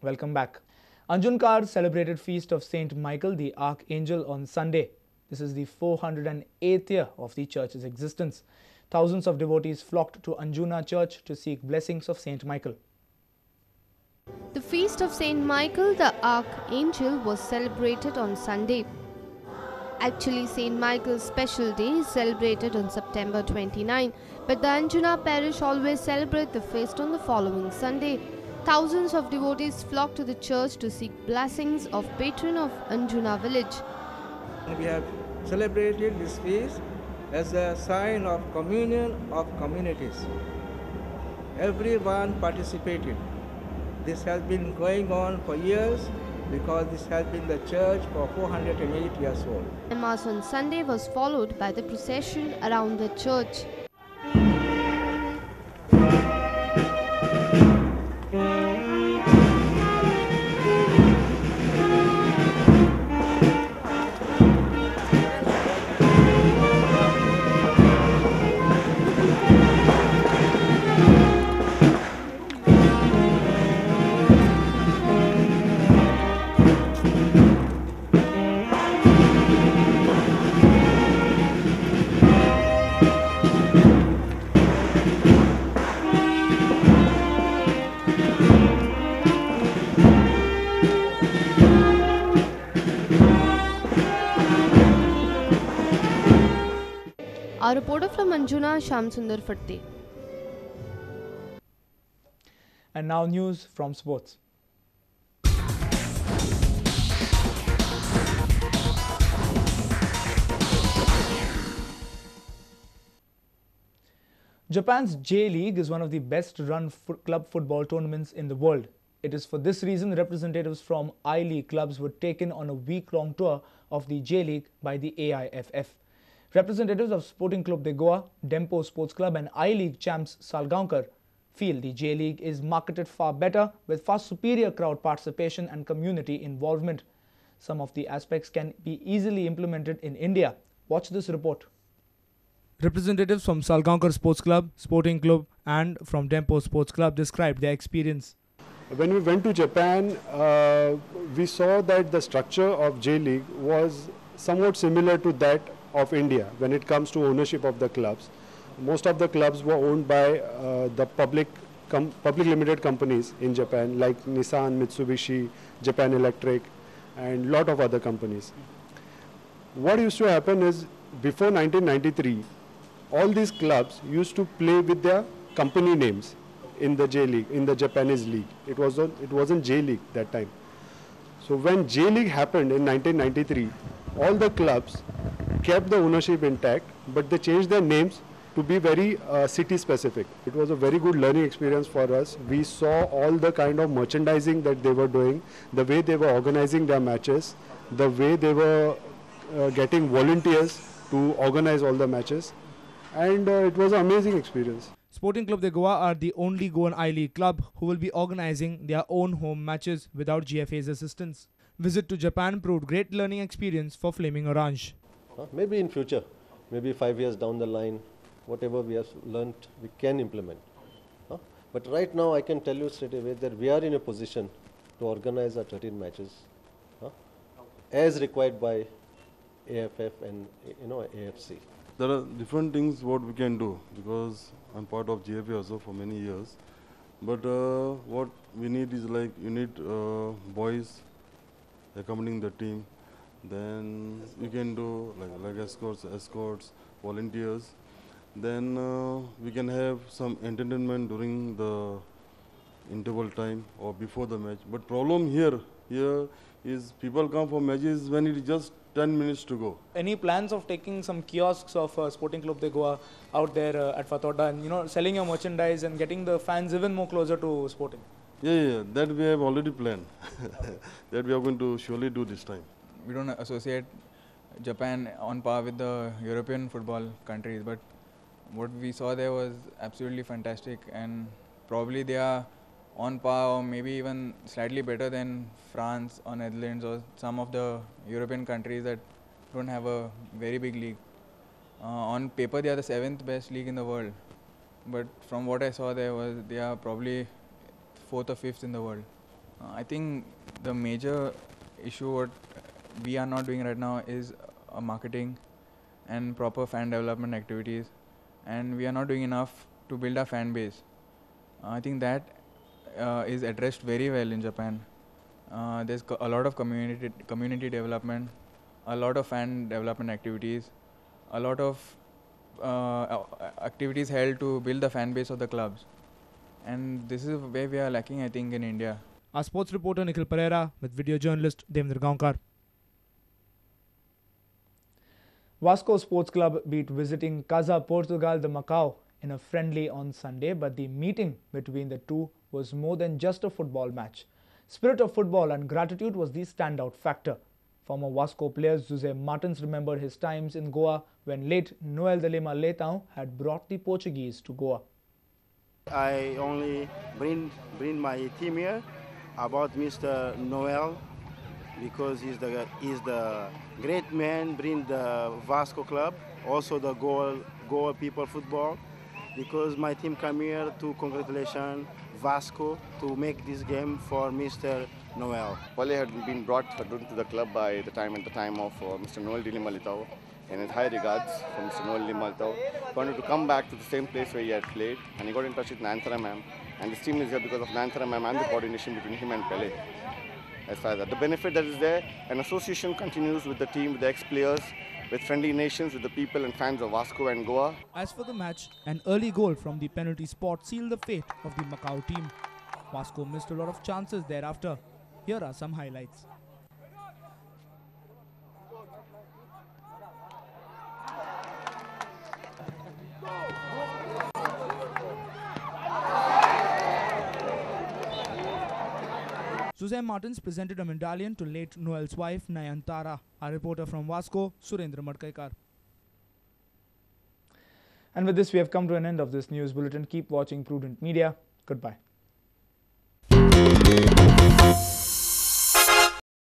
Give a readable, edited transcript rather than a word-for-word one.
Welcome back. Anjunkar celebrated Feast of Saint Michael the Archangel on Sunday. This is the 408th year of the church's existence. Thousands of devotees flocked to Anjuna Church to seek blessings of Saint Michael. The Feast of Saint Michael the Archangel was celebrated on Sunday. Actually, Saint Michael's special day is celebrated on September 29, but the Anjuna parish always celebrate the feast on the following Sunday. Thousands of devotees flock to the church to seek blessings of patron of Anjuna village. We have celebrated this feast as a sign of communion of communities. Everyone participated. This has been going on for years because this has been the church for 408 years old. The Mass on Sunday was followed by the procession around the church. Our reporter from Anjuna, Shamsundar Fatte. And now news from sports. Japan's J-League is one of the best run club football tournaments in the world. It is for this reason representatives from I-League clubs were taken on a week-long tour of the J-League by the AIFF. Representatives of Sporting Club de Goa, Dempo Sports Club and I-League champs Salgaonkar feel the J-League is marketed far better with far superior crowd participation and community involvement. Some of the aspects can be easily implemented in India. Watch this report. Representatives from Salgaonkar Sports Club, Sporting Club and from Dempo Sports Club described their experience. When we went to Japan, we saw that the structure of J-League was somewhat similar to that of India when it comes to ownership of the clubs. Most of the clubs were owned by the public limited companies in Japan like Nissan, Mitsubishi, Japan Electric and lot of other companies. What used to happen is before 1993, all these clubs used to play with their company names in the J-League, in the Japanese league. It wasn't J-League that time. So when J-League happened in 1993, all the clubs kept the ownership intact, but they changed their names to be very city specific. It was a very good learning experience for us. We saw all the kind of merchandising that they were doing, the way they were organizing their matches, the way they were getting volunteers to organize all the matches, and it was an amazing experience. Sporting Club de Goa are the only Goan I-League club who will be organizing their own home matches without GFA's assistance. Visit to Japan proved great learning experience for Flaming Orange. Maybe in future, maybe 5 years down the line, whatever we have learnt, we can implement. But right now, I can tell you straight away that we are in a position to organize our 13 matches as required by AFF and AFC. There are different things what we can do because I'm part of GFA also for many years. But what we need is like you need boys accompanying the team. Then you can do like escorts, volunteers. Then we can have some entertainment during the interval time or before the match. But problem here is people come for matches when it is just 10 minutes to go. Any plans of taking some kiosks of Sporting Club de Goa out there at Fatoda and selling your merchandise and getting the fans even more closer to Sporting? Yeah, that we have already planned. That we are going to surely do this time. We don't associate Japan on par with the European football countries, but what we saw there was absolutely fantastic, and probably they are on par or maybe even slightly better than France or Netherlands or some of the European countries that don't have a very big league. On paper, they are the 7th best league in the world, but from what I saw, they are probably 4th or 5th in the world. I think the major issue what we are not doing right now is marketing and proper fan development activities, and we are not doing enough to build a fan base. I think that is addressed very well in Japan. There's a lot of community development, a lot of fan development activities, a lot of activities held to build the fan base of the clubs, and this is where we are lacking, I think, in India. Our sports reporter Nikhil Pereira with video journalist Devendra Gaonkar. Vasco Sports Club beat visiting Casa Portugal de Macau in a friendly on Sunday, but the meeting between the two was more than just a football match. Spirit of football and gratitude was the standout factor. Former Vasco player Jose Martins remembered his times in Goa when late Noel de Lima Leitão had brought the Portuguese to Goa. I only bring my team here about Mr. Noel because he's the great man, bring the Vasco club, also the Goa people football, because my team come here to congratulate Vasco to make this game for Mr. Noel. Pale had been brought to the club by the time of Mr. Noel de Lima Leitão, and his high regards for Mr. Noel de Lima Leitão. He wanted to come back to the same place where he had played, and he got in touch with Nanthara ma'am, and this team is here because of Nanthara ma'am and the coordination between him and Pele. As far as that, the benefit that is there, an association continues with the team, with the ex-players, with friendly nations, with the people and fans of Vasco and Goa. As for the match, an early goal from the penalty spot sealed the fate of the Macau team. Vasco missed a lot of chances thereafter. Here are some highlights. Jose Martins presented a medallion to late Noel's wife, Nayantara. Our reporter from Vasco, Surendra Madkaikar. And with this, we have come to an end of this news bulletin. Keep watching Prudent Media. Goodbye.